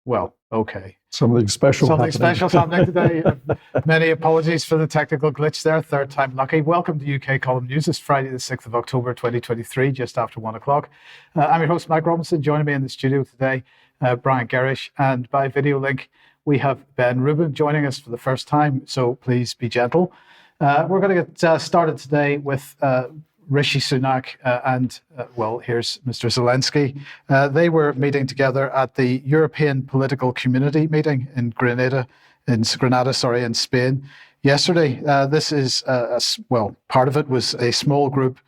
Well, okay. Something special happening today. Many apologies for the technical glitch there. Third time lucky. Welcome to UK Column News. It's Friday the 6th of October 2023, just after 1 o'clock. I'm your host, Mike Robinson. Joining me in the studio today, Brian Gerrish. And by video link, we have Ben Rubin joining us for the first time. So please be gentle. We're going to get started today with Rishi Sunak and here's Mr. Zelensky. They were meeting together at the European Political Community meeting in Granada, in Spain yesterday. This is, part of it was a small group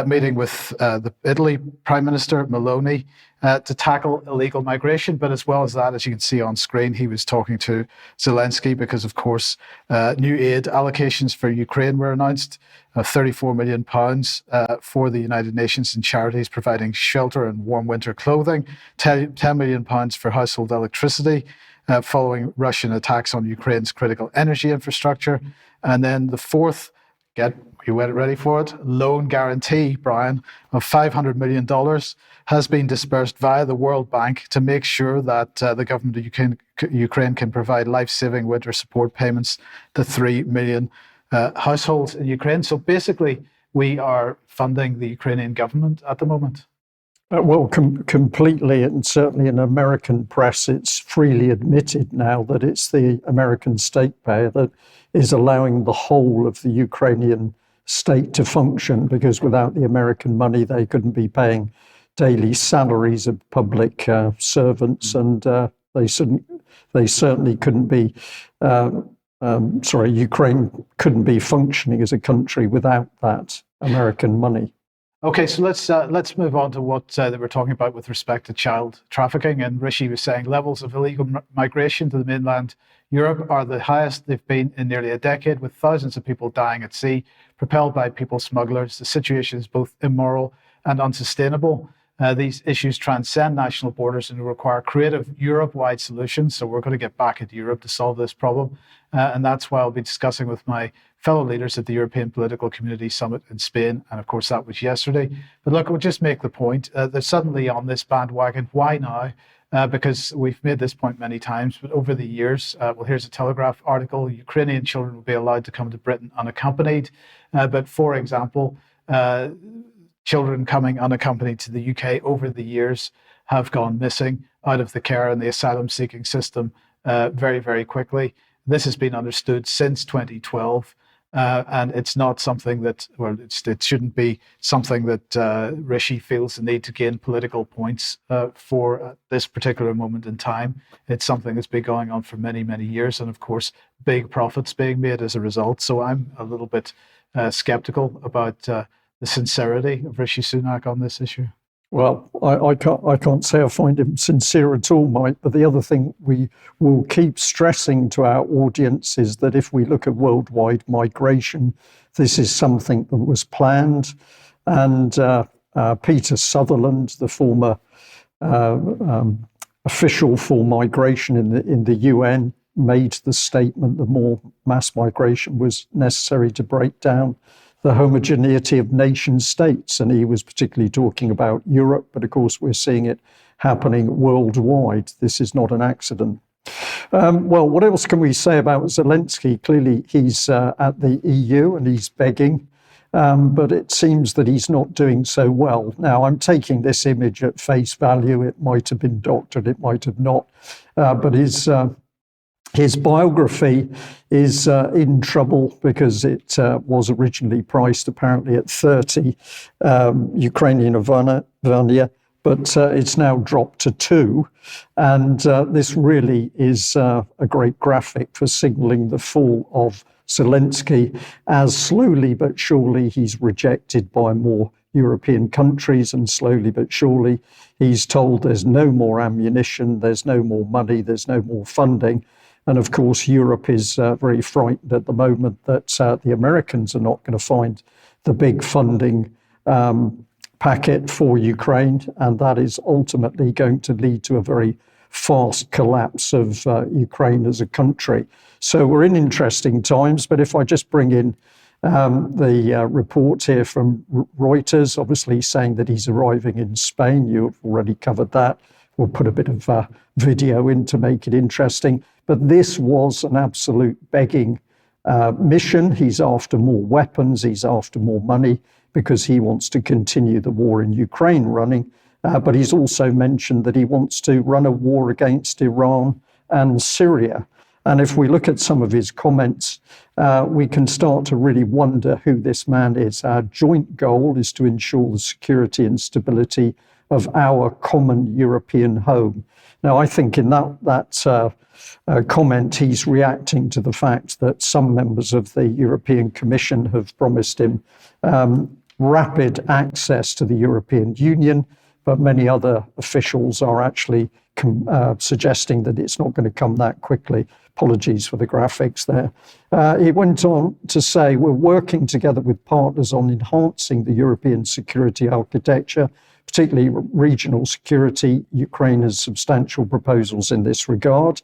meeting with the Italy Prime Minister Meloni to tackle illegal migration. But as well as that, as you can see on screen, he was talking to Zelensky because, of course, new aid allocations for Ukraine were announced, £34 million for the United Nations and charities providing shelter and warm winter clothing, £10 million for household electricity following Russian attacks on Ukraine's critical energy infrastructure. And then the fourth, you went ready for it, loan guarantee, Brian, of $500 million has been dispersed via the World Bank to make sure that the government of Ukraine can provide life-saving winter support payments to 3 million households in Ukraine. So basically, we are funding the Ukrainian government at the moment. Completely, and certainly in American press, it's freely admitted now that it's the American state payer that is allowing the whole of the Ukrainian state to function, because without the American money, they couldn't be paying daily salaries of public servants, and they certainly couldn't be. Ukraine couldn't be functioning as a country without that American money. Okay, so let's move on to what they were talking about with respect to child trafficking. And Rishi was saying levels of illegal migration to the mainland Europe are the highest they've been in nearly a decade, with thousands of people dying at sea, propelled by people smugglers. The situation is both immoral and unsustainable. These issues transcend national borders and require creative Europe-wide solutions. So we're going to get back into Europe to solve this problem. And that's why I'll be discussing with my fellow leaders at the European Political Community Summit in Spain. And of course, that was yesterday. But look, we'll just make the point. They're suddenly on this bandwagon. Why now? Because we've made this point many times, but over the years, here's a Telegraph article, Ukrainian children will be allowed to come to Britain unaccompanied. But for example, children coming unaccompanied to the UK over the years have gone missing out of the care and the asylum seeking system very, very quickly. This has been understood since 2012. And it's not something that, it shouldn't be something that Rishi feels the need to gain political points for this particular moment in time. It's something that's been going on for many, many years. And of course, big profits being made as a result. So I'm a little bit skeptical about the sincerity of Rishi Sunak on this issue. Well, I can't say I find him sincere at all, Mike, but the other thing we will keep stressing to our audience is that if we look at worldwide migration, this is something that was planned. And Peter Sutherland, the former official for migration in the UN, made the statement that more mass migration was necessary to break down the homogeneity of nation states. And he was particularly talking about Europe, but of course we're seeing it happening worldwide. This is not an accident. What else can we say about Zelensky? Clearly he's at the EU and he's begging, but it seems that he's not doing so well. Now, I'm taking this image at face value. It might have been doctored, it might have not, but his biography is in trouble because it was originally priced apparently at 30 Ukrainian hryvnia, but it's now dropped to 2. And this really is a great graphic for signaling the fall of Zelensky, as slowly but surely he's rejected by more European countries, and slowly but surely he's told there's no more ammunition, there's no more money, there's no more funding. And of course, Europe is very frightened at the moment that the Americans are not going to find the big funding packet for Ukraine. And that is ultimately going to lead to a very fast collapse of Ukraine as a country. So we're in interesting times. But if I just bring in the report here from Reuters, obviously saying that he's arriving in Spain. You've already covered that. we'll put a bit of video in to make it interesting. But this was an absolute begging mission. He's after more weapons, he's after more money, because he wants to continue the war in Ukraine running. But he's also mentioned that he wants to run a war against Iran and Syria. And if we look at some of his comments, we can start to really wonder who this man is. Our joint goal is to ensure the security and stability of our common European home. Now, I think in that comment, he's reacting to the fact that some members of the European Commission have promised him rapid access to the European Union, but many other officials are actually suggesting that it's not going to come that quickly. Apologies for the graphics there. He went on to say, we're working together with partners on enhancing the European security architecture, particularly regional security. Ukraine has substantial proposals in this regard.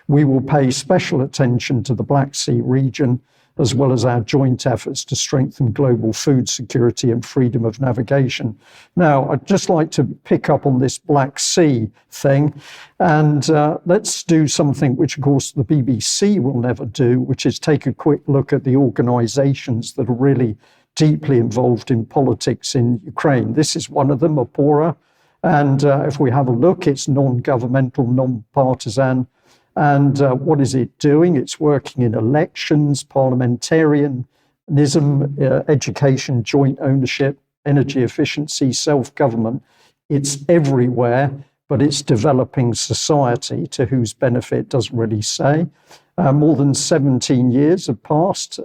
We will pay special attention to the Black Sea region, as well as our joint efforts to strengthen global food security and freedom of navigation. Now, I'd just like to pick up on this Black Sea thing, and let's do something which, of course, the BBC will never do, which is take a quick look at the organisations that are really deeply involved in politics in Ukraine. This is one of them, Opora, and if we have a look, it's non-governmental, non-partisan. And what is it doing? It's working in elections, parliamentarianism, education, joint ownership, energy efficiency, self-government. It's everywhere, but it's developing society, to whose benefit doesn't really say. More than 17 years have passed.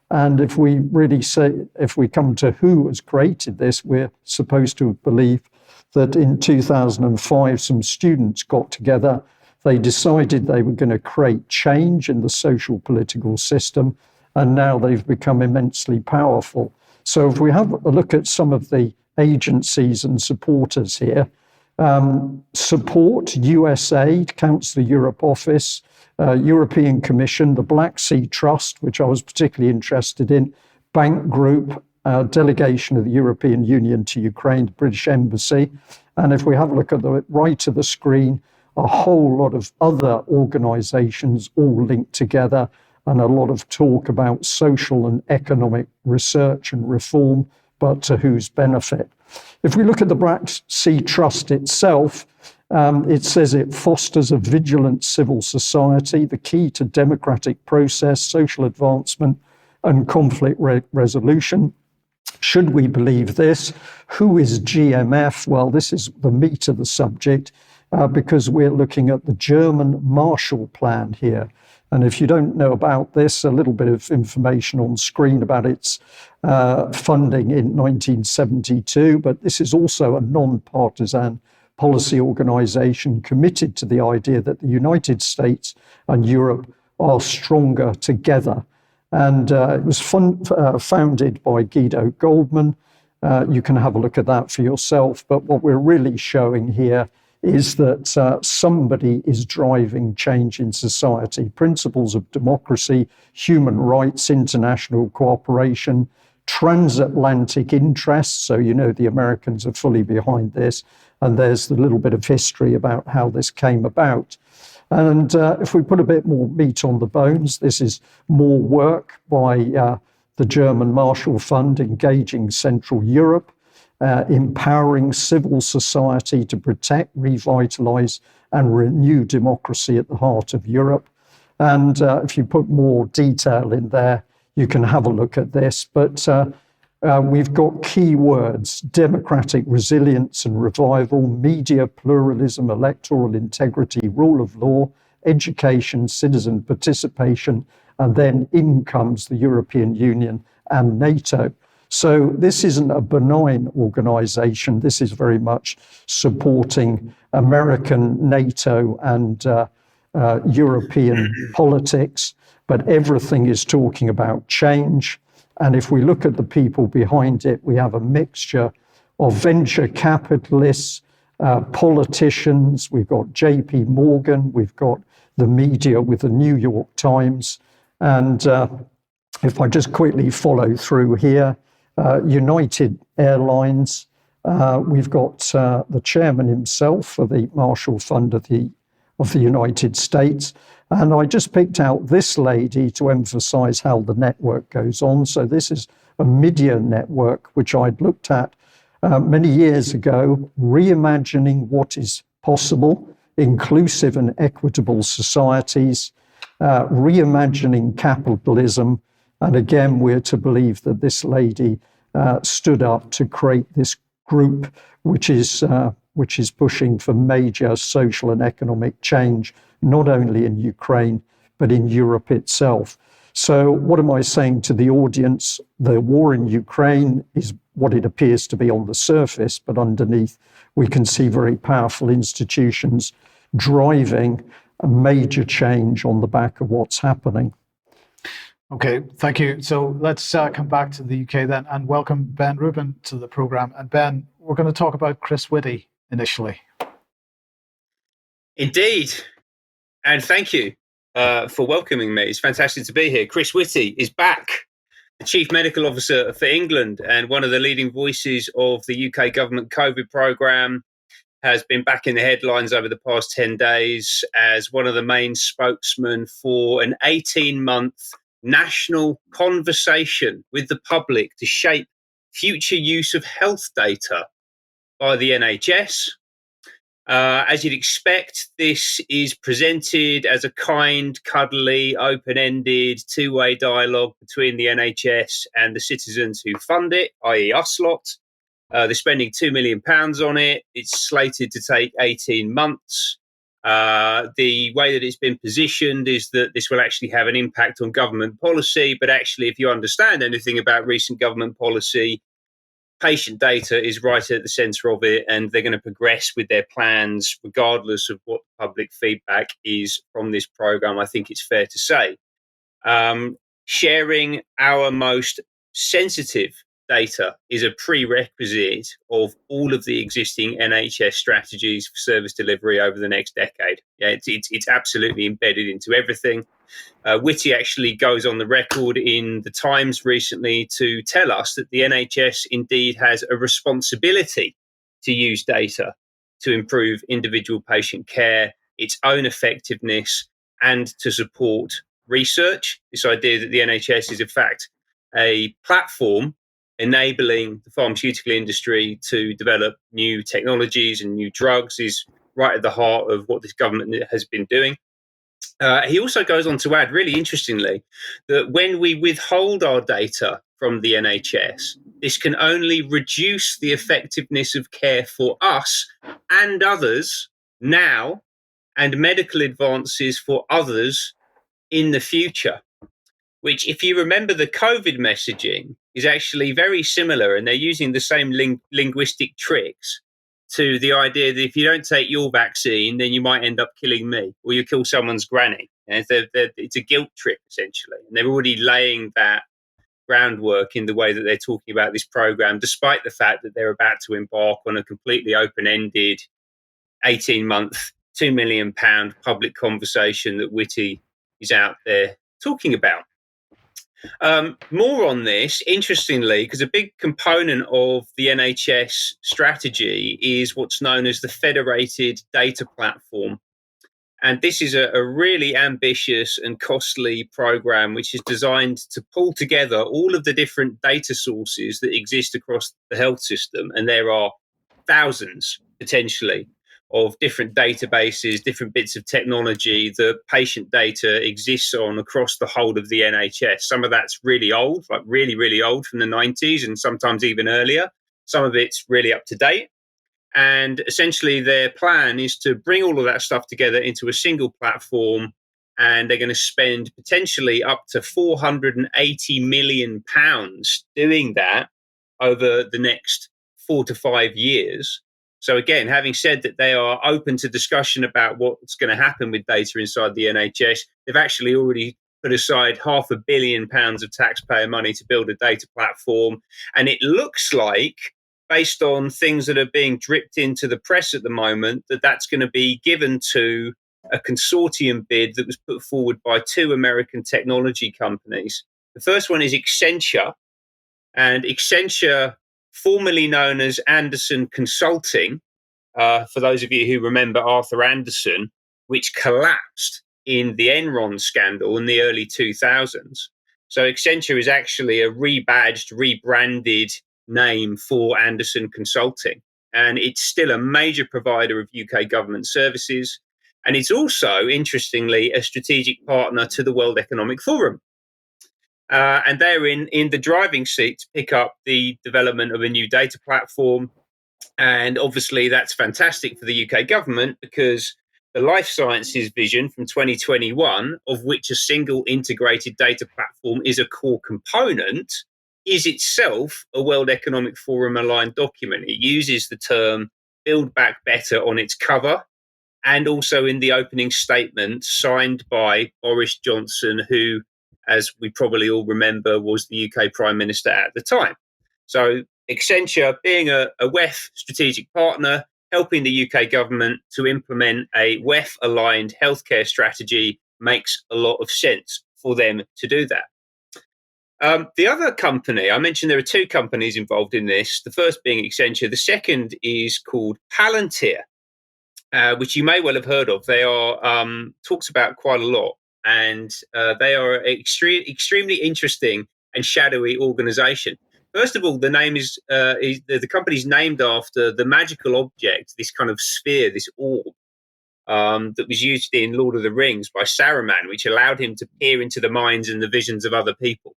And if we really say, if we come to who has created this, we're supposed to believe that in 2005, some students got together. They decided they were going to create change in the social political system, and now they've become immensely powerful. So if we have a look at some of the agencies and supporters here, support, USAID, Council of Europe Office, European Commission, the Black Sea Trust, which I was particularly interested in, Bank Group, delegation of the European Union to Ukraine, the British Embassy. And if we have a look at the right of the screen, a whole lot of other organisations all linked together, and a lot of talk about social and economic research and reform, but to whose benefit? If we look at the Black Sea Trust itself, it says it fosters a vigilant civil society, the key to democratic process, social advancement, and conflict resolution. Should we believe this? Who is GMF? Well, this is the meat of the subject. Because we're looking at the German Marshall Plan here. And if you don't know about this, a little bit of information on screen about its funding in 1972, but this is also a non-partisan policy organisation committed to the idea that the United States and Europe are stronger together. And it was founded by Guido Goldman. You can have a look at that for yourself, but what we're really showing here is that somebody is driving change in society. Principles of democracy, human rights, international cooperation, transatlantic interests. So, you know, the Americans are fully behind this. And there's the little bit of history about how this came about. And if we put a bit more meat on the bones, this is more work by the German Marshall Fund engaging Central Europe, empowering civil society to protect, revitalise and renew democracy at the heart of Europe. And if you put more detail in there, you can have a look at this. But we've got key words: democratic resilience and revival, media pluralism, electoral integrity, rule of law, education, citizen participation, and then in comes the European Union and NATO. So this isn't a benign organisation. This is very much supporting American, NATO and European politics, but everything is talking about change. And if we look at the people behind it, we have a mixture of venture capitalists, politicians, we've got JP Morgan, we've got the media with the New York Times. And if I just quickly follow through here, United Airlines, We've got the chairman himself for the Marshall Fund of the United States. And I just picked out this lady to emphasize how the network goes on. So this is a media network, which I'd looked at many years ago, reimagining what is possible, inclusive and equitable societies, reimagining capitalism. And again, we're to believe that this lady stood up to create this group, which is pushing for major social and economic change, not only in Ukraine, but in Europe itself. So what am I saying to the audience? The war in Ukraine is what it appears to be on the surface, but underneath we can see very powerful institutions driving a major change on the back of what's happening. Okay, thank you. So let's come back to the UK then and welcome Ben Rubin to the programme. And Ben, we're going to talk about Chris Whitty initially. Indeed. And thank you for welcoming me. It's fantastic to be here. Chris Whitty is back, the Chief Medical Officer for England and one of the leading voices of the UK government COVID programme, has been back in the headlines over the past 10 days as one of the main spokesmen for an 18-month national conversation with the public to shape future use of health data by the NHS. As you'd expect, this is presented as a kind, cuddly, open-ended, two-way dialogue between the NHS and the citizens who fund it, i.e. us lot. They're spending £2 million on it. It's slated to take 18 months. The way that it's been positioned is that this will actually have an impact on government policy. But actually, if you understand anything about recent government policy, patient data is right at the centre of it, and they're going to progress with their plans regardless of what public feedback is from this programme, I think it's fair to say. Sharing our most sensitive data is a prerequisite of all of the existing NHS strategies for service delivery over the next decade. Yeah, it's absolutely embedded into everything. Whitty actually goes on the record in the Times recently to tell us that the NHS indeed has a responsibility to use data to improve individual patient care, its own effectiveness, and to support research. This idea that the NHS is in fact a platform enabling the pharmaceutical industry to develop new technologies and new drugs is right at the heart of what this government has been doing. He also goes on to add, really interestingly, that when we withhold our data from the NHS, this can only reduce the effectiveness of care for us and others now, and medical advances for others in the future. Which, if you remember, the COVID messaging is actually very similar, and they're using the same linguistic tricks to the idea that if you don't take your vaccine, then you might end up killing me, or you kill someone's granny. And it's a guilt trip, essentially. And they're already laying that groundwork in the way that they're talking about this program, despite the fact that they're about to embark on a completely open-ended 18-month, £2 million public conversation that Whitty is out there talking about. More on this, interestingly, because a big component of the NHS strategy is what's known as the Federated Data Platform. And this is a really ambitious and costly program, which is designed to pull together all of the different data sources that exist across the health system. And there are thousands, potentially, of different databases, different bits of technology that patient data exists on across the whole of the NHS. Some of that's really old, like really, really old from the 90s and sometimes even earlier. Some of it's really up to date. And essentially their plan is to bring all of that stuff together into a single platform, and they're going to spend potentially up to £480 million doing that over the next 4 to 5 years. So again, having said that they are open to discussion about what's going to happen with data inside the NHS, they've actually already put aside £500 million of taxpayer money to build a data platform. And it looks like, based on things that are being dripped into the press at the moment, that that's going to be given to a consortium bid that was put forward by 2 American technology companies. The first one is Accenture. And Accenture formerly known as Anderson Consulting, for those of you who remember Arthur Anderson, which collapsed in the Enron scandal in the early 2000s. So Accenture is actually a rebadged, rebranded name for Anderson Consulting. And it's still a major provider of UK government services. And it's also, interestingly, a strategic partner to the World Economic Forum. And they're in the driving seat to pick up the development of a new data platform. And obviously, that's fantastic for the UK government, because the life sciences vision from 2021, of which a single integrated data platform is a core component, is itself a World Economic Forum aligned document. It uses the term Build Back Better on its cover, and also in the opening statement signed by Boris Johnson, who, as we probably all remember, was the UK Prime Minister at the time. So Accenture, being a WEF strategic partner, helping the UK government to implement a WEF-aligned healthcare strategy, makes a lot of sense for them to do that. The other company, I mentioned there are two companies involved in this, the first being Accenture. The second is called Palantir, which you may well have heard of. They are talked about quite a lot, and they are an extremely interesting and shadowy organization. First of all, the name is the company's named after the magical object, this kind of sphere, this orb, that was used in Lord of the Rings by Saruman, which allowed him to peer into the minds and the visions of other people,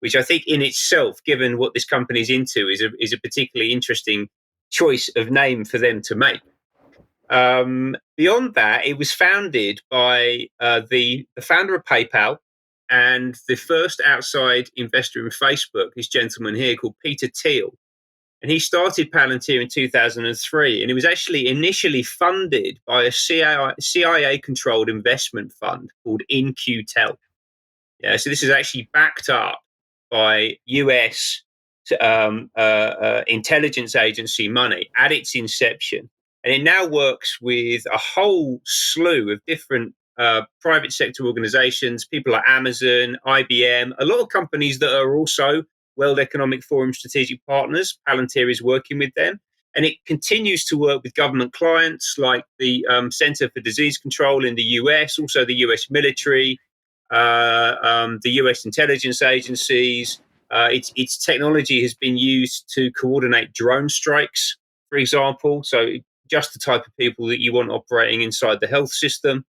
which I think in itself, given what this company's into, is a particularly interesting choice of name for them to make. Beyond that, it was founded by the founder of PayPal and the first outside investor in Facebook, this gentleman here called Peter Thiel. And he started Palantir in 2003, and it was actually initially funded by a CIA-controlled investment fund called InQtel. Yeah, so this is actually backed up by US intelligence agency money at its inception. And it now works with a whole slew of different private sector organizations, people like Amazon, IBM, a lot of companies that are also World Economic Forum strategic partners. Palantir is working with them. And it continues to work with government clients like the Center for Disease Control in the US, also the US military, the US intelligence agencies. Its technology has been used to coordinate drone strikes, for example. So just the type of people that you want operating inside the health system.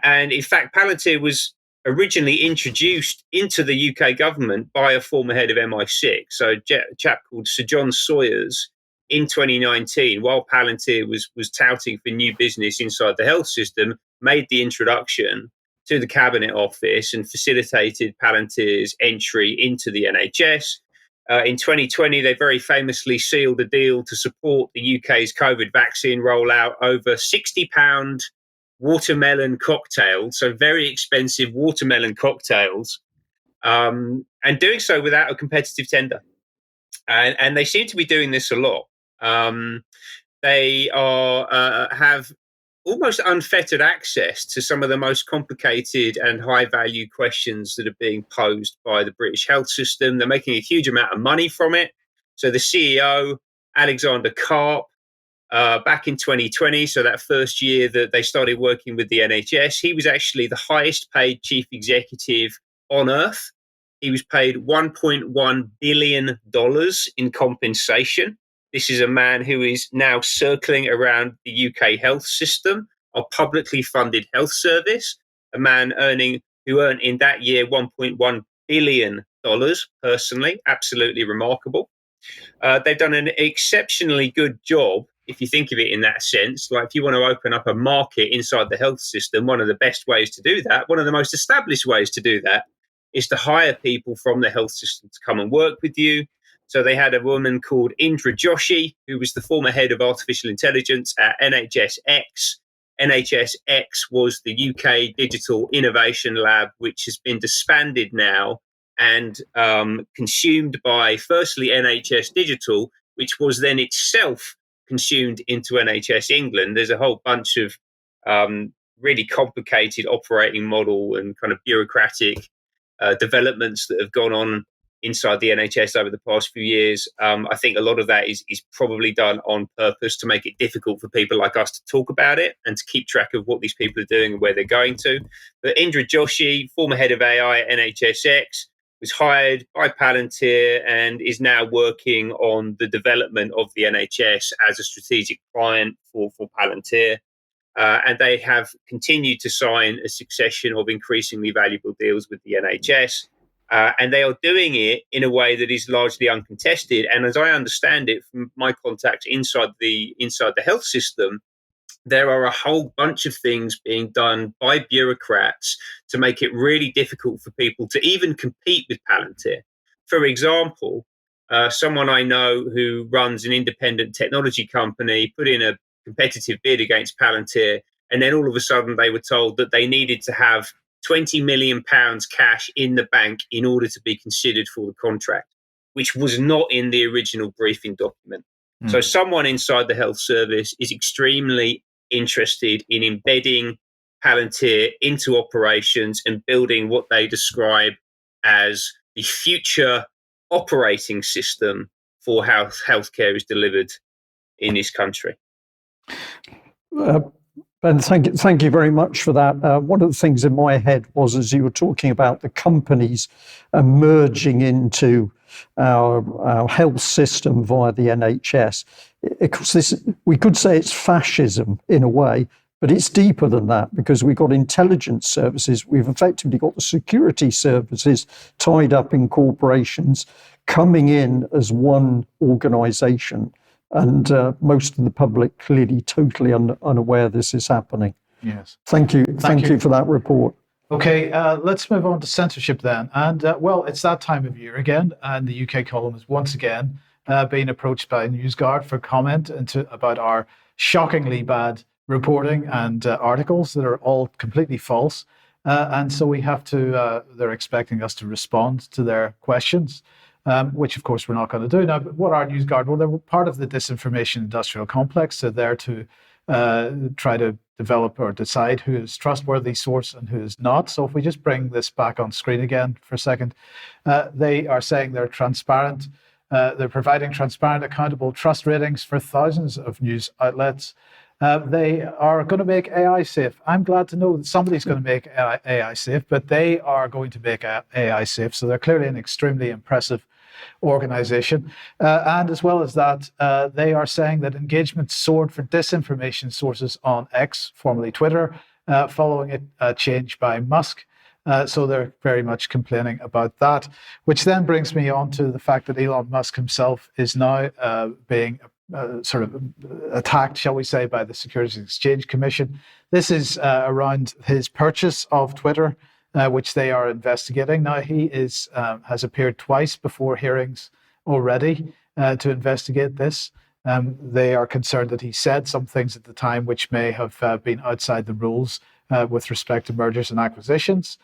And in fact, Palantir was originally introduced into the UK government by a former head of MI6, so a chap called Sir John Sawyers, in 2019, while Palantir was touting for new business inside the health system, made the introduction to the Cabinet Office and facilitated Palantir's entry into the NHS. In 2020, they very famously sealed a deal to support the UK's COVID vaccine rollout over £60 watermelon cocktails, so very expensive watermelon cocktails, and doing so without a competitive tender. And they seem to be doing this a lot. They have almost unfettered access to some of the most complicated and high-value questions that are being posed by the British health system. They're making a huge amount of money from it. So the CEO, Alexander Karp, back in 2020, so that first year that they started working with the NHS, he was actually the highest paid chief executive on earth. He was paid $1.1 billion in compensation. This is a man who is now circling around the UK health system, our publicly funded health service, a man who earned in that year $1.1 billion personally. Absolutely remarkable. They've done an exceptionally good job, if you think of it in that sense. Like, if you want to open up a market inside the health system, one of the best ways to do that, one of the most established ways to do that, is to hire people from the health system to come and work with you. So they had a woman called Indra Joshi, who was the former head of artificial intelligence at NHSX. NHSX was the UK Digital Innovation Lab, which has been disbanded now and consumed by, firstly, NHS Digital, which was then itself consumed into NHS England. There's a whole bunch of really complicated operating model and kind of bureaucratic developments that have gone on inside the NHS over the past few years. I think a lot of that is probably done on purpose to make it difficult for people like us to talk about it and to keep track of what these people are doing and where they're going to. But Indra Joshi, former head of AI at NHSX, was hired by Palantir and is now working on the development of the NHS as a strategic client for Palantir. And they have continued to sign a succession of increasingly valuable deals with the NHS. And they are doing it in a way that is largely uncontested. And as I understand it from my contacts inside the health system, there are a whole bunch of things being done by bureaucrats to make it really difficult for people to even compete with Palantir. For example, someone I know who runs an independent technology company put in a competitive bid against Palantir, and then all of a sudden they were told that they needed to have £20 million cash in the bank in order to be considered for the contract, which was not in the original briefing document. So someone inside the health service is extremely interested in embedding Palantir into operations and building what they describe as the future operating system for how healthcare is delivered in this country. Ben, thank you very much for that. One of the things in my head was, as you were talking about the companies merging into our health system via the NHS. Of course, we could say it's fascism in a way, but it's deeper than that, because we've got intelligence services. We've effectively got the security services tied up in corporations coming in as one organisation. And most of the public clearly totally unaware this is happening. Yes. Thank you for that report. Okay, let's move on to censorship then. And well, it's that time of year again, and the UK column is once again being approached by NewsGuard for comment about our shockingly bad reporting and articles that are all completely false. And so we have to, they're expecting us to respond to their questions. Which of course we're not going to do. Now, what are NewsGuard? Well, they're part of the disinformation industrial complex. They're there to try to develop or decide who is trustworthy source and who is not. So if we just bring this back on screen again for a second, they are saying they're transparent. They're providing transparent, accountable trust ratings for thousands of news outlets. They are going to make AI safe. I'm glad to know that somebody's going to make AI safe, but they are going to make AI safe. So they're clearly an extremely impressive organization. And as well as that, they are saying that engagement soared for disinformation sources on X, formerly Twitter, following a change by Musk. So they're very much complaining about that, which then brings me on to the fact that Elon Musk himself is now being sort of attacked, shall we say, by the Securities and Exchange Commission. This is around his purchase of Twitter, which they are investigating. Now, he has appeared twice before hearings already to investigate this. They are concerned that he said some things at the time which may have been outside the rules with respect to mergers and acquisitions.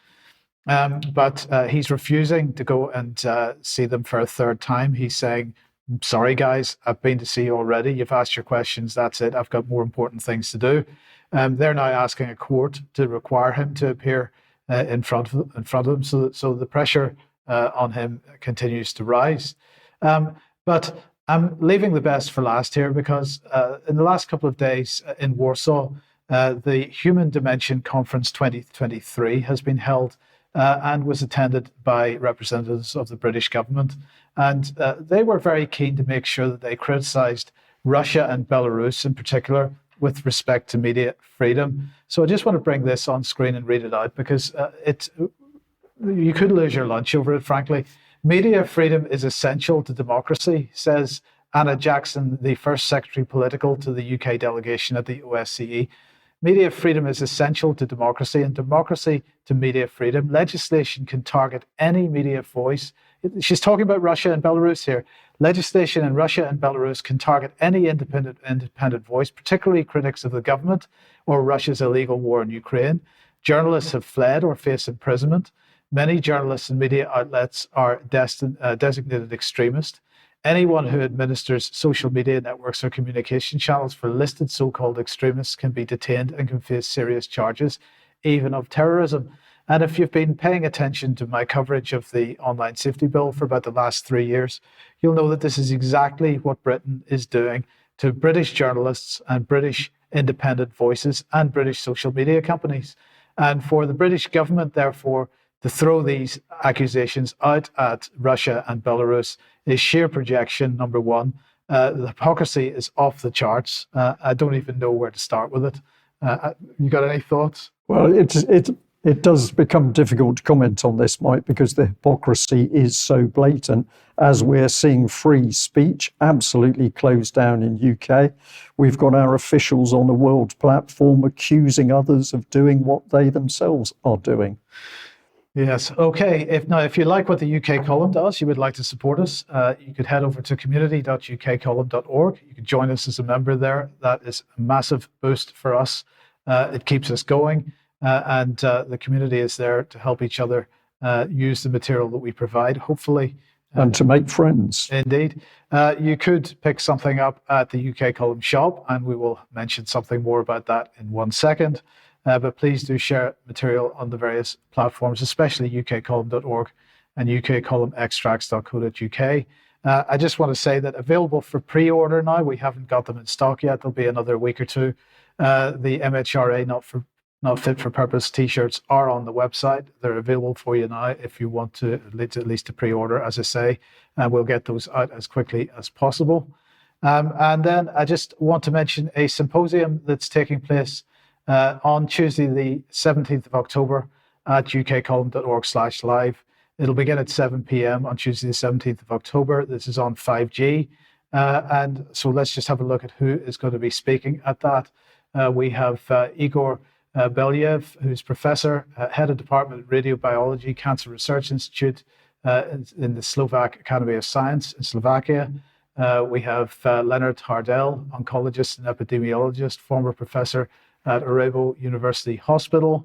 But he's refusing to go and see them for a third time. He's saying, sorry, guys, I've been to see you already. You've asked your questions. That's it. I've got more important things to do. They're now asking a court to require him to appear in front of them. So the pressure on him continues to rise. But I'm leaving the best for last here, because in the last couple of days in Warsaw, the Human Dimension Conference 2023 has been held and was attended by representatives of the British government. And they were very keen to make sure that they criticised Russia and Belarus in particular with respect to media freedom. So I just want to bring this on screen and read it out, because you could lose your lunch over it, frankly. Media freedom is essential to democracy, says Anna Jackson, the first Secretary Political to the UK delegation at the OSCE. Media freedom is essential to democracy, and democracy to media freedom. Legislation can target any media voice. She's talking about Russia and Belarus here. Legislation in Russia and Belarus can target any independent voice, particularly critics of the government or Russia's illegal war in Ukraine. Journalists have fled or face imprisonment. Many journalists and media outlets are designated extremist. Anyone who administers social media networks or communication channels for listed so-called extremists can be detained and can face serious charges, even of terrorism. And if you've been paying attention to my coverage of the online safety bill for about the last 3 years, you'll know that this is exactly what Britain is doing to British journalists and British independent voices and British social media companies. And for the British government, therefore, to throw these accusations out at Russia and Belarus is sheer projection, number one. The hypocrisy is off the charts. I don't even know where to start with it. You got any thoughts? Well, it does become difficult to comment on this, Mike, because the hypocrisy is so blatant. As we're seeing free speech absolutely closed down in UK, we've got our officials on a world platform accusing others of doing what they themselves are doing. Yes. Okay. If you like what the UK column does, you would like to support us, you could head over to community.ukcolumn.org. You can join us as a member there. That is a massive boost for us. It keeps us going, and the community is there to help each other use the material that we provide, hopefully. And to make friends. Indeed. You could pick something up at the UK column shop, and we will mention something more about that in 1 second. But please do share material on the various platforms, especially ukcolumn.org and ukcolumnextracts.co.uk. I just want to say that available for pre-order now. We haven't got them in stock yet. There'll be another week or two. The MHRA not fit for purpose t-shirts are on the website. They're available for you now if you want to at least to pre-order, as I say. We'll get those out as quickly as possible. And then I just want to mention a symposium that's taking place on Tuesday, the 17th of October at ukcolumn.org/live. It'll begin at 7 p.m. on Tuesday, the 17th of October. This is on 5G. And so let's just have a look at who is going to be speaking at that. We have Igor Belyev, who's professor, head of Department of Radiobiology, Cancer Research Institute in the Slovak Academy of Science in Slovakia. We have Leonard Hardell, oncologist and epidemiologist, former professor at Örebro University Hospital.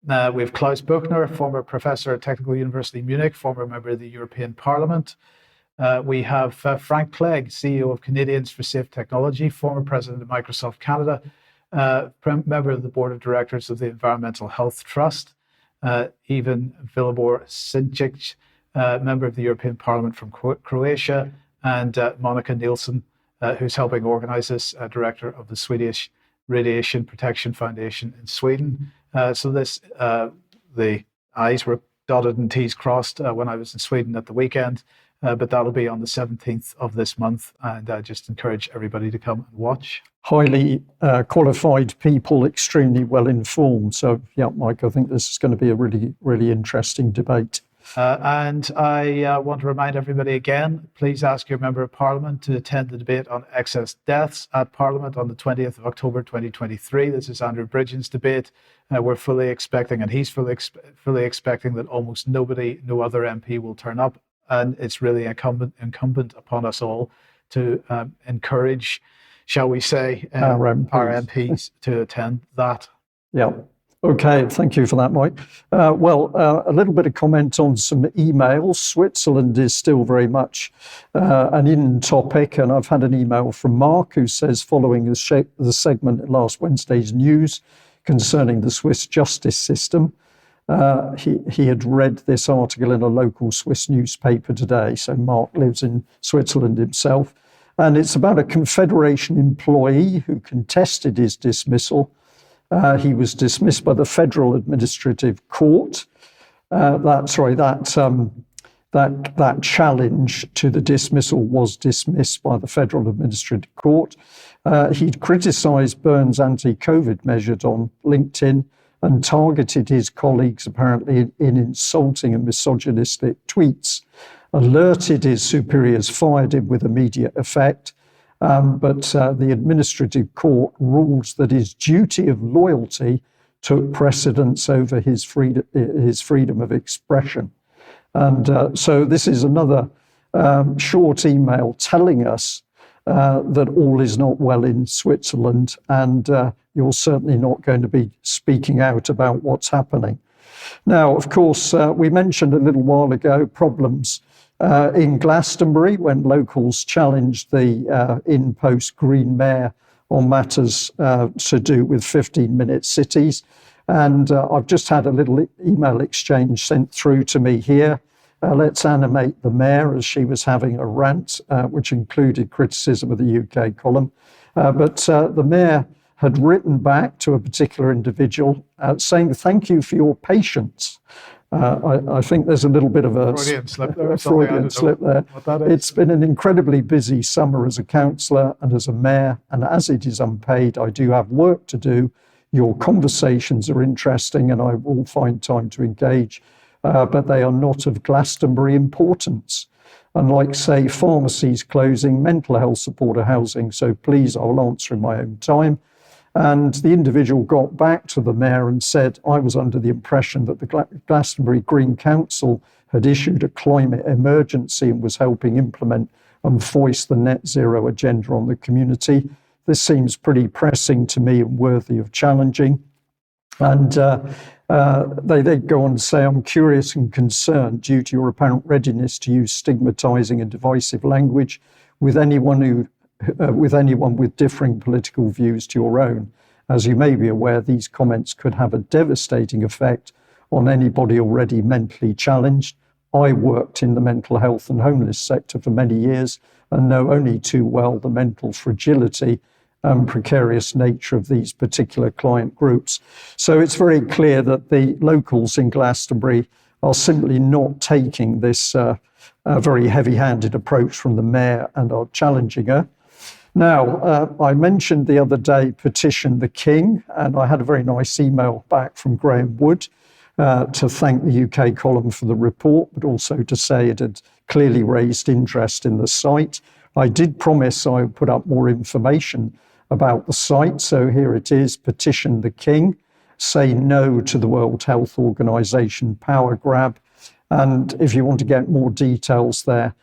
We have Klaus Buchner, former professor at Technical University Munich, former member of the European Parliament. We have Frank Clegg, CEO of Canadians for Safe Technology, former president of Microsoft Canada, member of the board of directors of the Environmental Health Trust. Ivan Vilibor Sinčić, member of the European Parliament from Croatia, and Monica Nielsen, who's helping organize this, director of the Swedish Radiation Protection Foundation in Sweden. So the I's were dotted and T's crossed when I was in Sweden at the weekend, but that'll be on the 17th of this month, and I just encourage everybody to come and watch. Highly qualified people, extremely well informed. So, yeah, Mike, I think this is going to be a really, really interesting debate. And I want to remind everybody again, please ask your Member of Parliament to attend the debate on excess deaths at Parliament on the 20th of October 2023. This is Andrew Bridgen's debate. We're fully expecting, and he's fully expecting, that almost no other MP will turn up. And it's really incumbent upon us all to encourage, shall we say, our MPs to attend that. Yeah. Okay, thank you for that, Mike. A little bit of comment on some emails. Switzerland is still very much an in topic, and I've had an email from Mark who says, following the segment at last Wednesday's news concerning the Swiss justice system, he had read this article in a local Swiss newspaper today. So Mark lives in Switzerland himself, and it's about a Confederation employee who contested his dismissal. He was dismissed by the Federal Administrative Court. That challenge to the dismissal was dismissed by the Federal Administrative Court. He'd criticised Bern's anti-COVID measures on LinkedIn and targeted his colleagues apparently in insulting and misogynistic tweets. Alerted his superiors, fired him with immediate effect. But the administrative court rules that his duty of loyalty took precedence over his freedom of expression. And so this is another short email telling us that all is not well in Switzerland, and you're certainly not going to be speaking out about what's happening. Now, of course, we mentioned a little while ago problems in Glastonbury when locals challenged the in-post Green Mayor on matters to do with 15-minute cities. And I've just had a little email exchange sent through to me here. Let's animate the mayor, as she was having a rant, which included criticism of the UK column. But the mayor had written back to a particular individual saying, "Thank you for your patience." I think there's a little bit of a Freudian slip there. Freudian slip there. It's been an incredibly busy summer as a councillor and as a mayor, and as it is unpaid, I do have work to do. Your conversations are interesting and I will find time to engage, but they are not of Glastonbury importance. Unlike, say, pharmacies closing, mental health supporter housing, so please, I will answer in my own time. And the individual got back to the mayor and said, "I was under the impression that the Glastonbury Green Council had issued a climate emergency and was helping implement and voice the net zero agenda on the community. This seems pretty pressing to me and worthy of challenging." And they go on to say, "I'm curious and concerned due to your apparent readiness to use stigmatizing and divisive language with anyone with differing political views to your own. As you may be aware, these comments could have a devastating effect on anybody already mentally challenged. I worked in the mental health and homeless sector for many years and know only too well the mental fragility and precarious nature of these particular client groups." So it's very clear that the locals in Glastonbury are simply not taking this very heavy-handed approach from the mayor and are challenging her. Now, I mentioned the other day Petition the King, and I had a very nice email back from Graham Wood to thank the UK column for the report, but also to say it had clearly raised interest in the site. I did promise I would put up more information about the site, so here it is: Petition the King, say no to the World Health Organization power grab. And if you want to get more details there,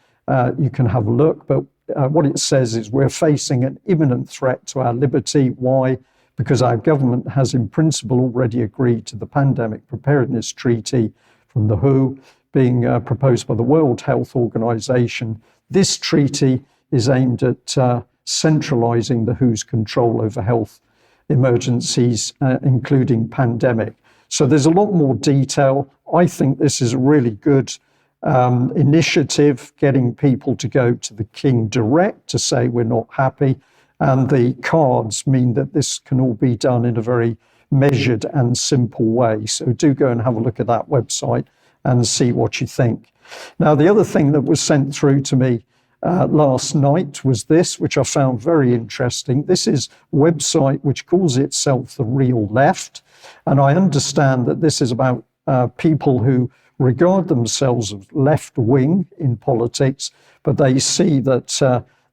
you can have a look. But what it says is we're facing an imminent threat to our liberty. Why? Because our government has in principle already agreed to the Pandemic Preparedness Treaty from the WHO being proposed by the World Health Organization. This treaty is aimed at centralizing the WHO's control over health emergencies, including pandemic. So there's a lot more detail. I think this is a really good initiative, getting people to go to the King direct to say we're not happy. And the cards mean that this can all be done in a very measured and simple way. So do go and have a look at that website and see what you think. Now, the other thing that was sent through to me last night was this, which I found very interesting. This is a website which calls itself The Real Left. And I understand that this is about people who regard themselves as left-wing in politics, but they see that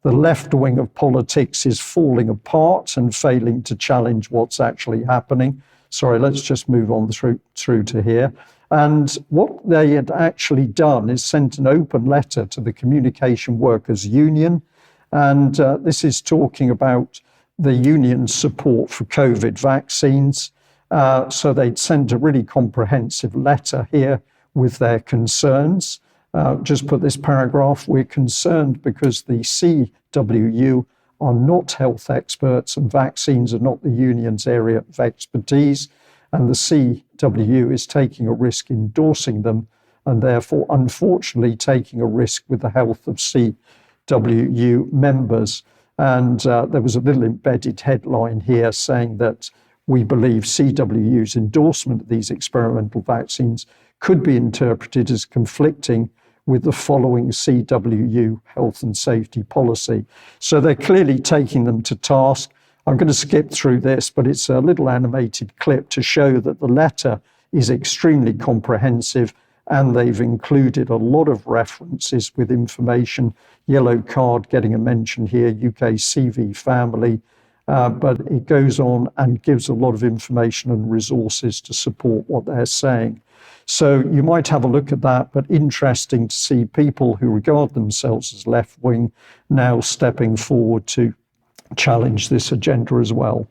the left wing of politics is falling apart and failing to challenge what's actually happening. Sorry, let's just move on through to here. And what they had actually done is sent an open letter to the Communication Workers Union. And this is talking about the union's support for COVID vaccines. So they'd sent a really comprehensive letter here with their concerns. Just put this paragraph: "We're concerned because the CWU are not health experts and vaccines are not the union's area of expertise, and the CWU is taking a risk endorsing them and therefore unfortunately taking a risk with the health of CWU members." And there was a little embedded headline here saying that we believe CWU's endorsement of these experimental vaccines could be interpreted as conflicting with the following CWU health and safety policy. So they're clearly taking them to task. I'm going to skip through this, but it's a little animated clip to show that the letter is extremely comprehensive and they've included a lot of references with information. Yellow card getting a mention here, UK CV family, but it goes on and gives a lot of information and resources to support what they're saying. So you might have a look at that, but interesting to see people who regard themselves as left-wing now stepping forward to challenge this agenda as well.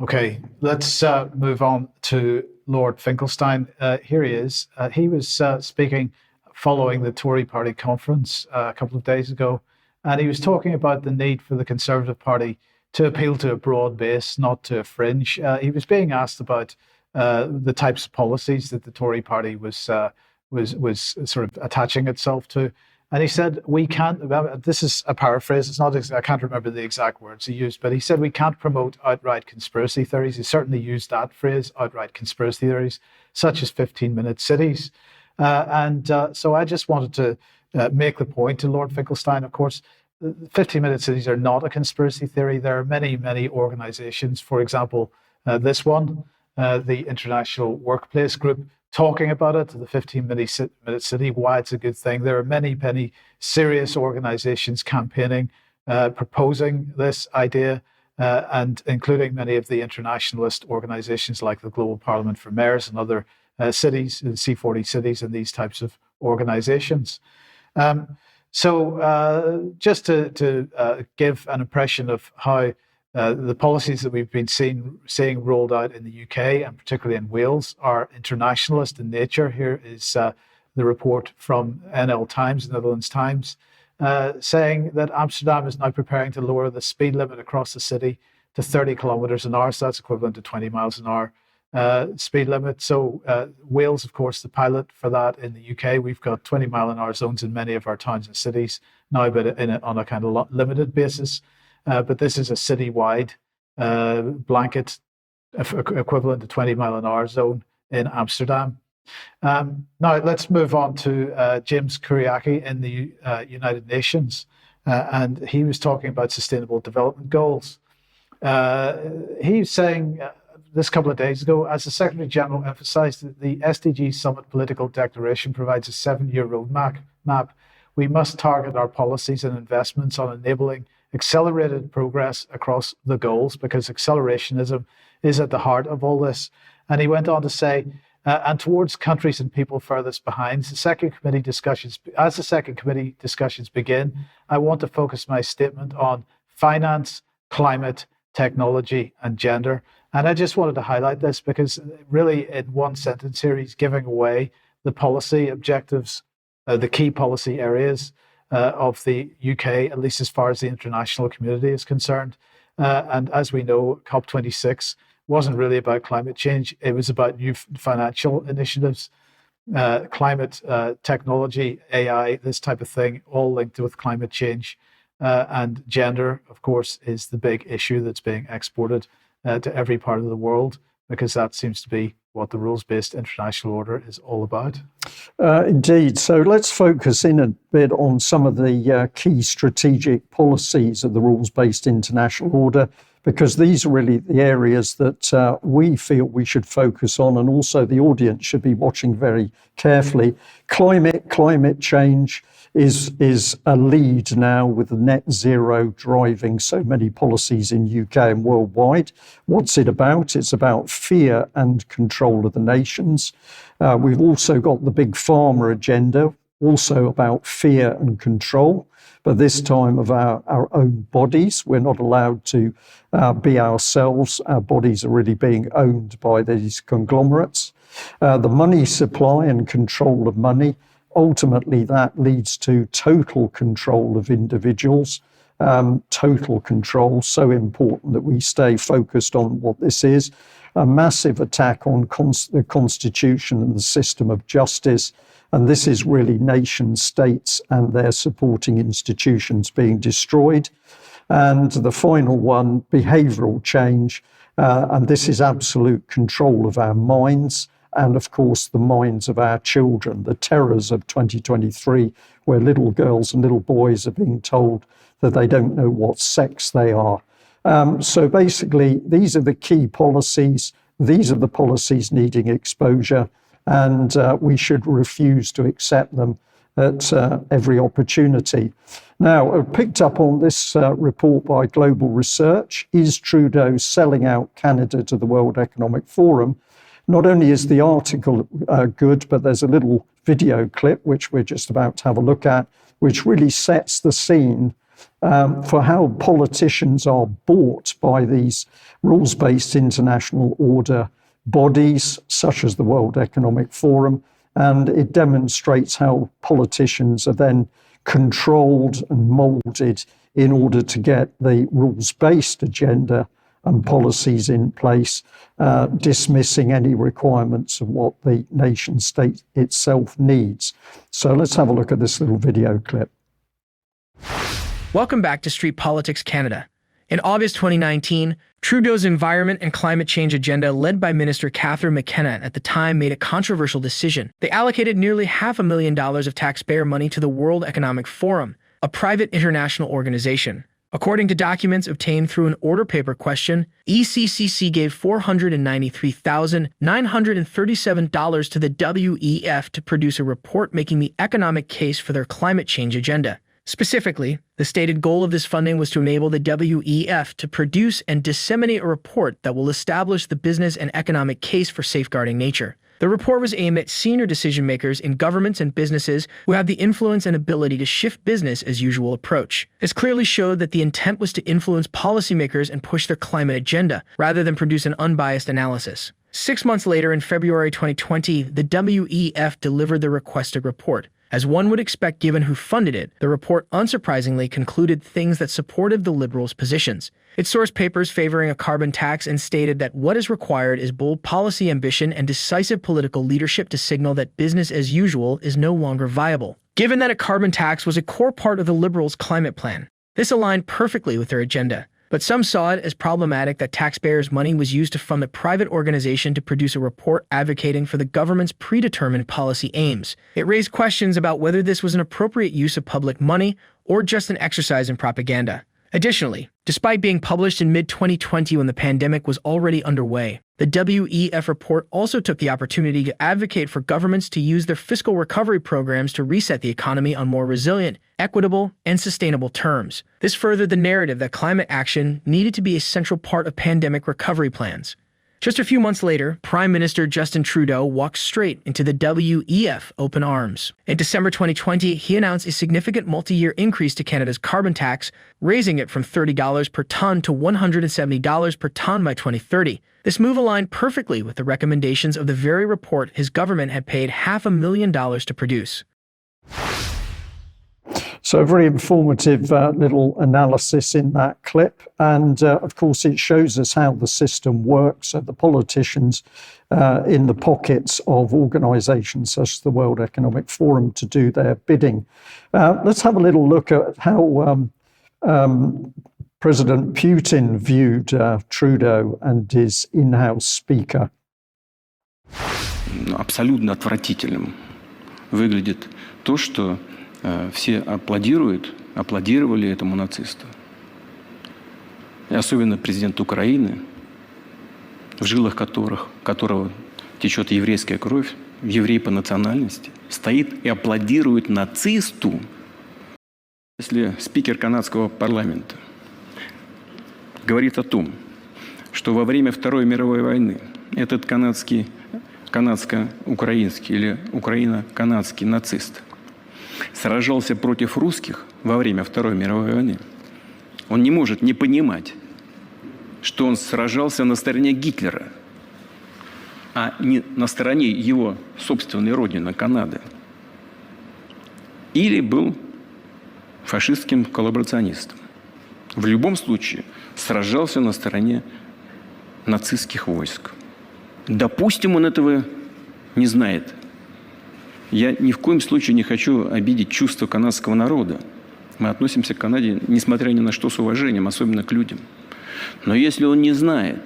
Okay, let's move on to Lord Finkelstein. Here he is. He was speaking following the Tory party conference a couple of days ago, and he was talking about the need for the Conservative Party to appeal to a broad base, not to a fringe. He was being asked about the types of policies that the Tory party was sort of attaching itself to. And he said, we can't, this is a paraphrase, it's not, I can't remember the exact words he used, but he said, we can't promote outright conspiracy theories. He certainly used that phrase, outright conspiracy theories, such as 15-minute cities. So I just wanted to make the point to Lord Finkelstein, of course, 15-minute cities are not a conspiracy theory. There are many, many organizations, for example, this one, the International Workplace Group, talking about it, the 15-minute city, why it's a good thing. There are many, many serious organizations campaigning, proposing this idea, and including many of the internationalist organizations like the Global Parliament for Mayors and other cities, C40 cities, and these types of organizations. So just to give an impression of how the policies that we've been seeing rolled out in the UK and particularly in Wales are internationalist in nature. Here is the report from NL Times, Netherlands Times, saying that Amsterdam is now preparing to lower the speed limit across the city to 30 kilometres an hour. So that's equivalent to 20 miles an hour speed limit. So Wales, of course, the pilot for that in the UK. We've got 20-mile-an-hour zones in many of our towns and cities now, but on a kind of limited basis. But this is a citywide blanket equivalent to 20-mile-an-hour zone in Amsterdam. Now let's move on to James Kuriaki in the United Nations, and he was talking about Sustainable Development Goals. He was saying this couple of days ago, as the Secretary General emphasised, that the SDG Summit Political Declaration provides a 7-year roadmap. We must target our policies and investments on enabling accelerated progress across the goals, because accelerationism is at the heart of all this. And he went on to say, and towards countries and people furthest behind, as the second committee discussions begin, I want to focus my statement on finance, climate, technology, and gender. And I just wanted to highlight this because really in one sentence here, he's giving away the policy objectives, the key policy areas of the UK, at least as far as the international community is concerned. And as we know, COP26 wasn't really about climate change. It was about new financial initiatives, climate, technology, AI, this type of thing, all linked with climate change. And gender, of course, is the big issue that's being exported to every part of the world, because that seems to be what the rules-based international order is all about. Indeed. So let's focus in a bit on some of the key strategic policies of the rules-based international order, because these are really the areas that we feel we should focus on, and also the audience should be watching very carefully. Climate change is a lead now, with the net zero driving so many policies in UK and worldwide. What's it about? It's about fear and control of the nations. We've also got the big pharma agenda, also about fear and control, but this time of our own bodies. We're not allowed to be ourselves. Our bodies are really being owned by these conglomerates. The money supply and control of money. Ultimately, that leads to total control of individuals. Total control, so important that we stay focused on what this is. A massive attack on the Constitution and the system of justice. And this is really nation states and their supporting institutions being destroyed. And the final one, behavioural change. And this is absolute control of our minds. And of course, the minds of our children, the terrors of 2023, where little girls and little boys are being told that they don't know what sex they are. So basically, these are the key policies. These are the policies needing exposure, and we should refuse to accept them at every opportunity. Now, I picked up on this report by Global Research. Is Trudeau selling out Canada to the World Economic Forum? Not only is the article good, but there's a little video clip, which we're just about to have a look at, which really sets the scene for how politicians are bought by these rules-based international order bodies, such as the World Economic Forum. And it demonstrates how politicians are then controlled and moulded in order to get the rules-based agenda and policies in place, dismissing any requirements of what the nation state itself needs. So let's have a look at this little video clip. Welcome back to Street Politics Canada. In August 2019, Trudeau's environment and climate change agenda, led by Minister Catherine McKenna at the time, made a controversial decision. They allocated nearly $500,000 of taxpayer money to the World Economic Forum, a private international organization. According to documents obtained through an order paper question, ECCC gave $493,937 to the WEF to produce a report making the economic case for their climate change agenda. Specifically, the stated goal of this funding was to enable the WEF to produce and disseminate a report that will establish the business and economic case for safeguarding nature. The report was aimed at senior decision-makers in governments and businesses who have the influence and ability to shift business as usual approach. This clearly showed that the intent was to influence policymakers and push their climate agenda, rather than produce an unbiased analysis. 6 months later, in February 2020, the WEF delivered the requested report. As one would expect given who funded it, the report unsurprisingly concluded things that supported the Liberals' positions. It sourced papers favoring a carbon tax and stated that what is required is bold policy ambition and decisive political leadership to signal that business as usual is no longer viable. Given that a carbon tax was a core part of the Liberals' climate plan, this aligned perfectly with their agenda. But some saw it as problematic that taxpayers' money was used to fund a private organization to produce a report advocating for the government's predetermined policy aims. It raised questions about whether this was an appropriate use of public money or just an exercise in propaganda. Additionally, despite being published in mid-2020 when the pandemic was already underway, the WEF report also took the opportunity to advocate for governments to use their fiscal recovery programs to reset the economy on more resilient, equitable, and sustainable terms. This furthered the narrative that climate action needed to be a central part of pandemic recovery plans. Just a few months later, Prime Minister Justin Trudeau walked straight into the WEF open arms. In December 2020, he announced a significant multi-year increase to Canada's carbon tax, raising it from $30 per ton to $170 per ton by 2030. This move aligned perfectly with the recommendations of the very report his government had paid $500,000 to produce. So a very informative little analysis in that clip. And of course, it shows us how the system works. So the politicians in the pockets of organizations such as the World Economic Forum to do their bidding. Let's have a little look at how President Putin viewed Trudeau and his in-house speaker. Абсолютно отвратительным выглядит то, что все аплодировали этому нацисту. И особенно президент Украины, в жилах которого течет еврейская кровь, еврей по национальности, стоит и аплодирует нацисту. Если спикер канадского парламента говорит о том, что во время Второй мировой войны этот канадско-украинский или украино-канадский нацист сражался против русских во время Второй мировой войны, он не может не понимать, что он сражался на стороне Гитлера, а не на стороне его собственной родины, Канады. Или был фашистским коллаборационистом. В любом случае сражался на стороне нацистских войск. Допустим, он этого не знает. Я ни в коем случае не хочу обидеть чувства канадского народа. Мы относимся к Канаде, несмотря ни на что, с уважением, особенно к людям. Но если он не знает,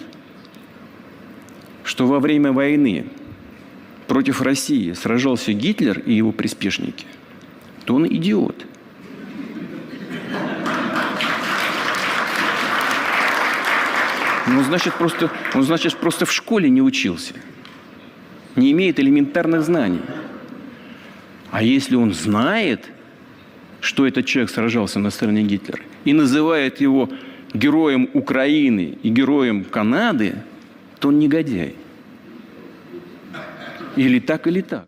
что во время войны против России сражался Гитлер и его приспешники, то он идиот. Он, значит, просто в школе не учился, не имеет элементарных знаний. А если он знает, что этот человек сражался на стороне Гитлера, и называет его героем Украины и героем Канады, то он негодяй. Или так, или так.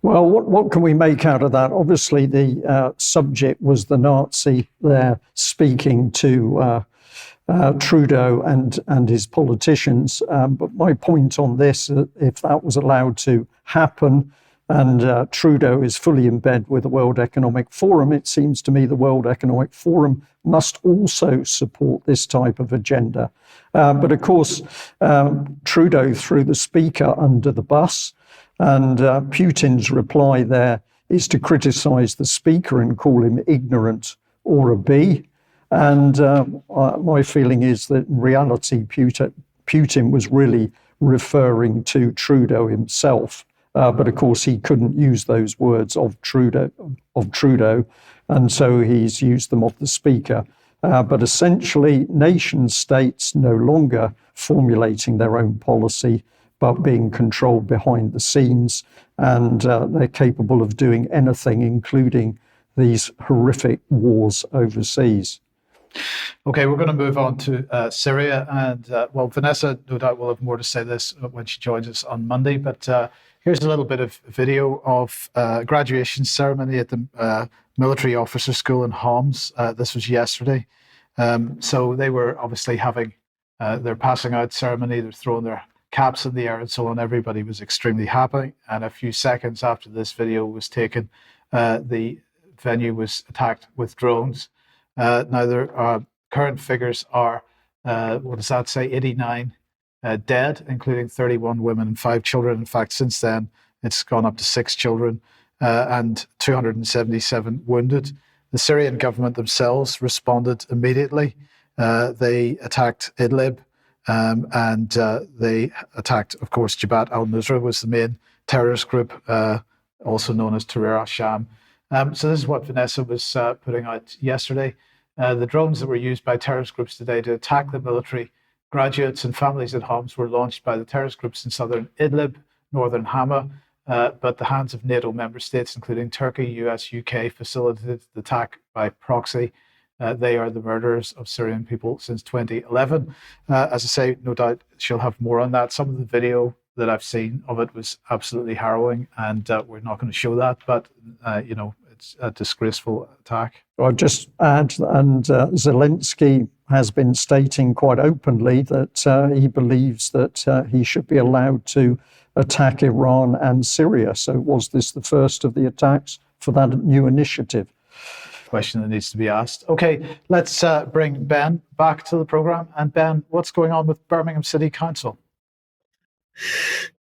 Well, what can we make out of that? Obviously, the subject was the Nazi there speaking to Trudeau and his politicians. But my point on this, if that was allowed to happen, And Trudeau is fully in bed with the World Economic Forum. It seems to me the World Economic Forum must also support this type of agenda. But of course, Trudeau threw the speaker under the bus, and Putin's reply there is to criticize the speaker and call him ignorant or a bee. And my feeling is that in reality, Putin was really referring to Trudeau himself. But of course, he couldn't use those words of Trudeau, and so he's used them of the speaker. But essentially, nation states no longer formulating their own policy, but being controlled behind the scenes, and they're capable of doing anything, including these horrific wars overseas. Okay, we're going to move on to Syria, and well, Vanessa no doubt will have more to say this when she joins us on Monday, but here's a little bit of video of graduation ceremony at the military officer school in Homs. This was yesterday. So they were obviously having their passing out ceremony. They're throwing their caps in the air and so on. Everybody was extremely happy. And a few seconds after this video was taken, the venue was attacked with drones. Now, their current figures are, what does that say, 89 dead, including 31 women and 5 children. In fact, since then, it's gone up to 6 children and 277 wounded. The Syrian government themselves responded immediately. They attacked Idlib and they attacked, of course, Jabhat al-Nusra was the main terrorist group, also known as Tahrir al-Sham. So this is what Vanessa was putting out yesterday. The drones that were used by terrorist groups today to attack the military graduates and families at Homs were launched by the terrorist groups in southern Idlib, northern Hama, but the hands of NATO member states, including Turkey, US, UK, facilitated the attack by proxy. They are the murderers of Syrian people since 2011. As I say, no doubt she'll have more on that. Some of the video that I've seen of it was absolutely harrowing, and we're not going to show that, but, you know, it's a disgraceful attack. I'll just add, and Zelensky has been stating quite openly that he believes that he should be allowed to attack Iran and Syria. So was this the first of the attacks for that new initiative? Question that needs to be asked. Okay, let's bring Ben back to the program. And Ben, what's going on with Birmingham City Council?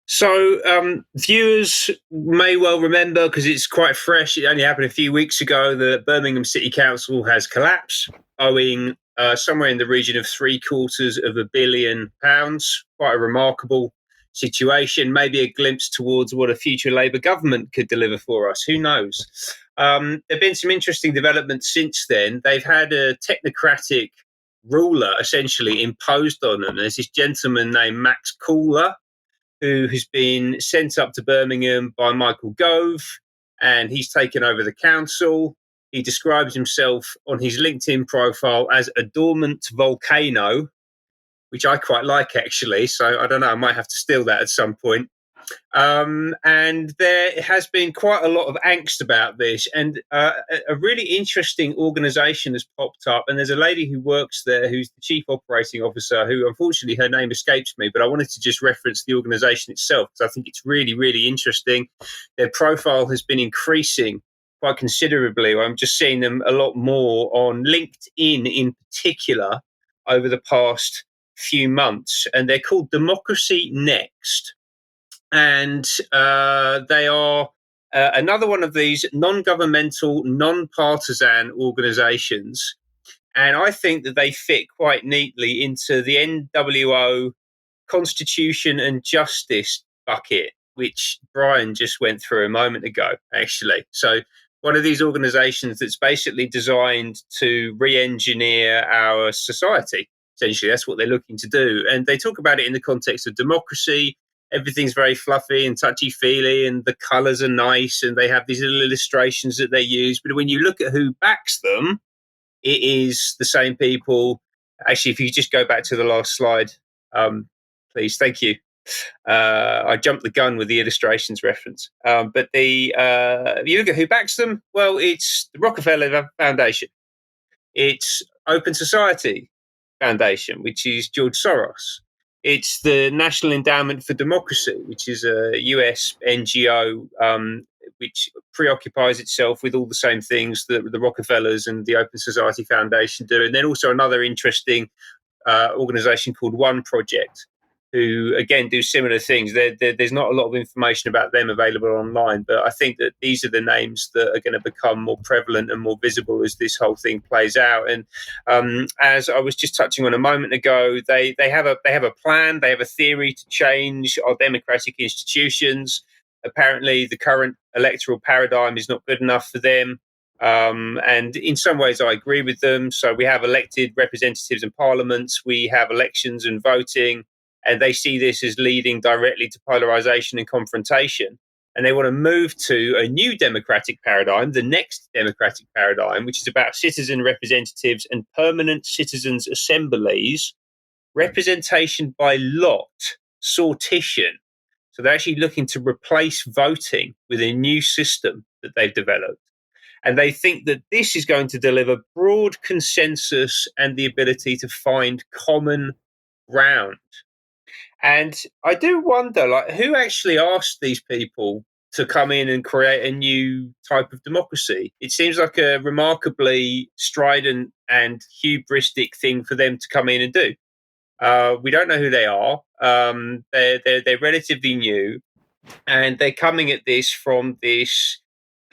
So viewers may well remember, because it's quite fresh, it only happened a few weeks ago, that Birmingham City Council has collapsed, owing somewhere in the region of £750 million. Quite a remarkable situation, maybe a glimpse towards what a future Labour government could deliver for us. Who knows? There have been some interesting developments since then. They've had a technocratic ruler essentially imposed on them. There's this gentleman named Max Kohler, who has been sent up to Birmingham by Michael Gove, and he's taken over the council. He describes himself on his LinkedIn profile as a dormant volcano, which I quite like, actually. So I don't know, I might have to steal that at some point. And there has been quite a lot of angst about this, and a really interesting organisation has popped up, and there's a lady who works there who's the chief operating officer, who unfortunately her name escapes me, but I wanted to just reference the organisation itself because I think it's really, really interesting. Their profile has been increasing quite considerably. I'm just seeing them a lot more on LinkedIn in particular over the past few months, and they're called Democracy Next. And they are another one of these non-governmental, non-partisan organisations. And I think that they fit quite neatly into the NWO Constitution and Justice bucket, which Brian just went through a moment ago, actually. So one of these organisations that's basically designed to re-engineer our society. Essentially, that's what they're looking to do. And they talk about it in the context of democracy. Everything's very fluffy and touchy-feely, and the colours are nice, and they have these little illustrations that they use. But when you look at who backs them, it is the same people. Actually, if you just go back to the last slide, please, thank you. I jumped the gun with the illustrations reference. But if you look at who backs them, well, it's the Rockefeller Foundation. It's Open Society Foundation, which is George Soros. It's the National Endowment for Democracy, which is a US NGO which preoccupies itself with all the same things that the Rockefellers and the Open Society Foundation do. And then also another interesting organization called One Project, who again do similar things. There's not a lot of information about them available online, but I think that these are the names that are going to become more prevalent and more visible as this whole thing plays out. And as I was just touching on a moment ago, they have a plan, they have a theory to change our democratic institutions. Apparently, the current electoral paradigm is not good enough for them. And in some ways, I agree with them. So we have elected representatives in parliaments, we have elections and voting, and they see this as leading directly to polarization and confrontation. And they want to move to a new democratic paradigm, the next democratic paradigm, which is about citizen representatives and permanent citizens' assemblies, representation by lot, sortition. So they're actually looking to replace voting with a new system that they've developed. And they think that this is going to deliver broad consensus and the ability to find common ground. And I do wonder, like, who actually asked these people to come in and create a new type of democracy? It seems like a remarkably strident and hubristic thing for them to come in and do. We don't know who they are. They're relatively new, and they're coming at this from this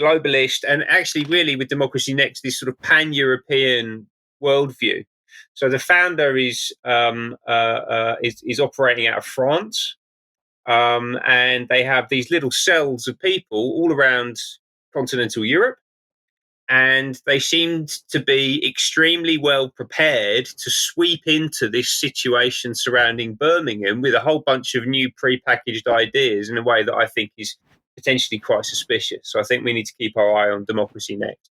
globalist and actually really with Democracy Next, this sort of pan-European worldview. So the founder is operating out of France, and they have these little cells of people all around continental Europe, and they seemed to be extremely well prepared to sweep into this situation surrounding Birmingham with a whole bunch of new prepackaged ideas in a way that I think is potentially quite suspicious. So I think we need to keep our eye on Democracy Next.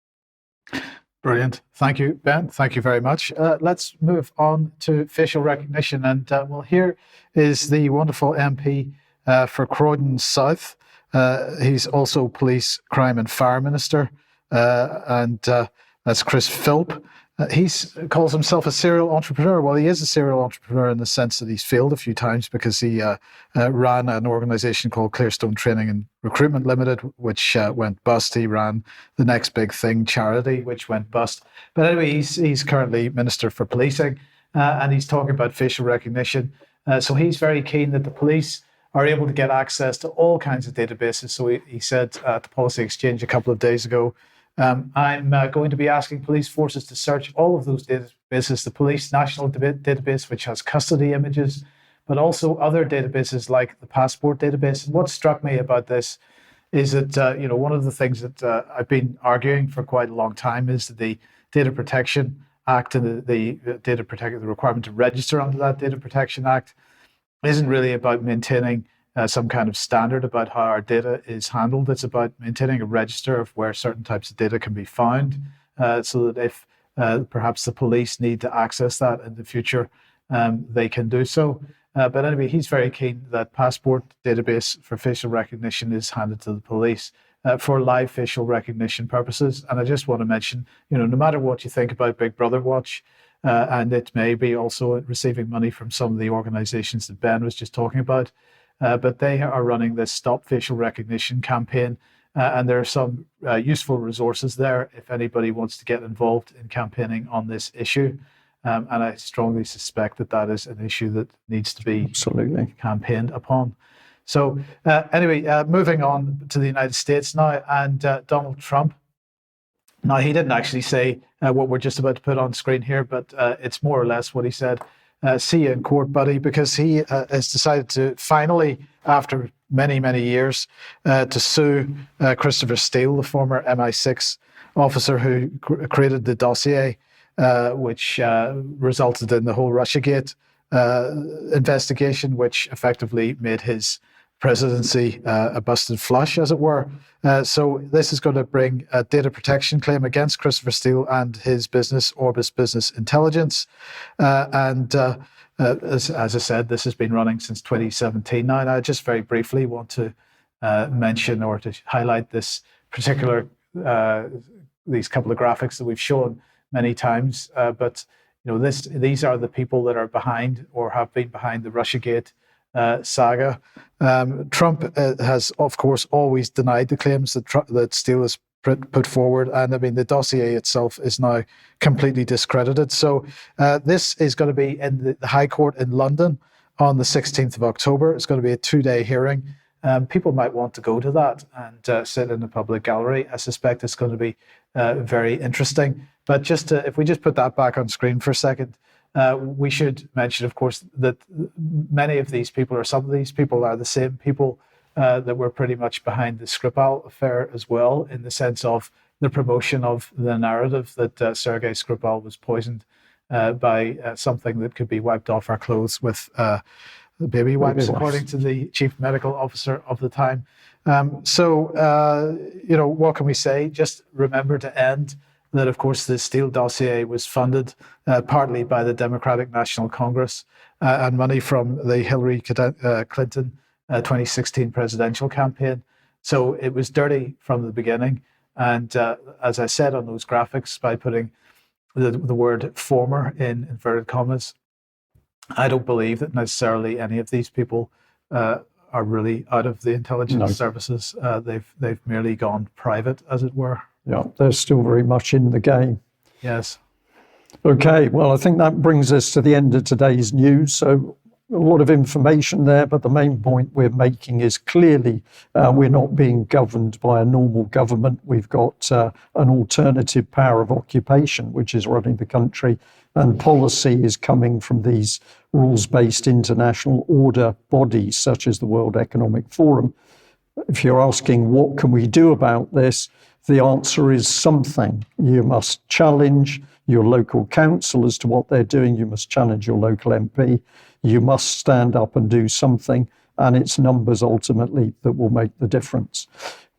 Brilliant. Thank you, Ben. Thank you very much. Let's move on to facial recognition. And well, here is the wonderful MP for Croydon South. He's also Police, Crime and Fire Minister. And that's Chris Philp. He calls himself a serial entrepreneur. Well, he is a serial entrepreneur in the sense that he's failed a few times because he ran an organization called Clearstone Training and Recruitment Limited, which went bust. He ran the Next Big Thing charity, which went bust. But anyway, he's currently Minister for Policing, and he's talking about facial recognition. So he's very keen that the police are able to get access to all kinds of databases. So he said at the Policy Exchange a couple of days ago, I'm going to be asking police forces to search all of those databases, the Police National Database, which has custody images, but also other databases like the Passport database. And what struck me about this is that, one of the things that I've been arguing for quite a long time is that the Data Protection Act and the requirement to register under that Data Protection Act isn't really about maintaining some kind of standard about how our data is handled. It's about maintaining a register of where certain types of data can be found, so that if perhaps the police need to access that in the future, they can do so. But anyway, he's very keen that Passport database for facial recognition is handed to the police for live facial recognition purposes. And I just want to mention, no matter what you think about Big Brother Watch, and it may be also receiving money from some of the organizations that Ben was just talking about, but they are running this Stop Facial Recognition campaign, and there are some useful resources there if anybody wants to get involved in campaigning on this issue. And I strongly suspect that is an issue that needs to be absolutely campaigned upon. So anyway, moving on to the United States now, and Donald Trump. Now, he didn't actually say what we're just about to put on screen here, but it's more or less what he said. See you in court, buddy, because he has decided to finally, after many, many years, to sue Christopher Steele, the former MI6 officer who created the dossier, which resulted in the whole Russiagate investigation, which effectively made his presidency a busted flush, as it were. So this is going to bring a data protection claim against Christopher Steele and his business, Orbis Business Intelligence. And as I said, this has been running since 2017 now. And I just very briefly want to mention or to highlight this particular, these couple of graphics that we've shown many times. But these are the people that are behind or have been behind the Russiagate saga. Trump has, of course, always denied the claims that Steele has put forward, and I mean the dossier itself is now completely discredited. So this is going to be in the High Court in London on the 16th of October. It's going to be a 2-day hearing. People might want to go to that and sit in the public gallery. I suspect it's going to be very interesting. But if we just put that back on screen for a second, we should mention, of course, that many of these people, or some of these people, are the same people that were pretty much behind the Skripal affair as well, in the sense of the promotion of the narrative that Sergei Skripal was poisoned by something that could be wiped off our clothes with baby wipes, according to the chief medical officer of the time. What can we say? Just remember to end that, of course, the Steele dossier was funded partly by the Democratic National Congress and money from the Hillary Clinton 2016 presidential campaign. So it was dirty from the beginning. And as I said on those graphics, by putting the word former in inverted commas, I don't believe that necessarily any of these people are really out of the intelligence services. They've merely gone private, as it were. Yeah, they're still very much in the game. Yes. Okay, well, I think that brings us to the end of today's news. So a lot of information there, but the main point we're making is clearly we're not being governed by a normal government. We've got an alternative power of occupation, which is running the country, and policy is coming from these rules-based international order bodies such as the World Economic Forum. If you're asking what can we do about this, the answer is something. You must challenge your local council as to what they're doing. You must challenge your local MP. You must stand up and do something, and it's numbers ultimately that will make the difference.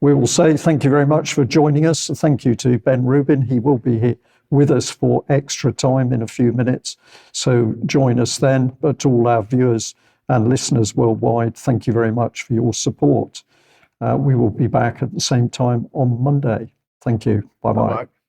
We will say thank you very much for joining us. Thank you to Ben Rubin. He will be here with us for extra time in a few minutes, so join us then. But to all our viewers and listeners worldwide, thank you very much for your support. We will be back at the same time on Monday. Thank you. Bye-bye. Bye-bye.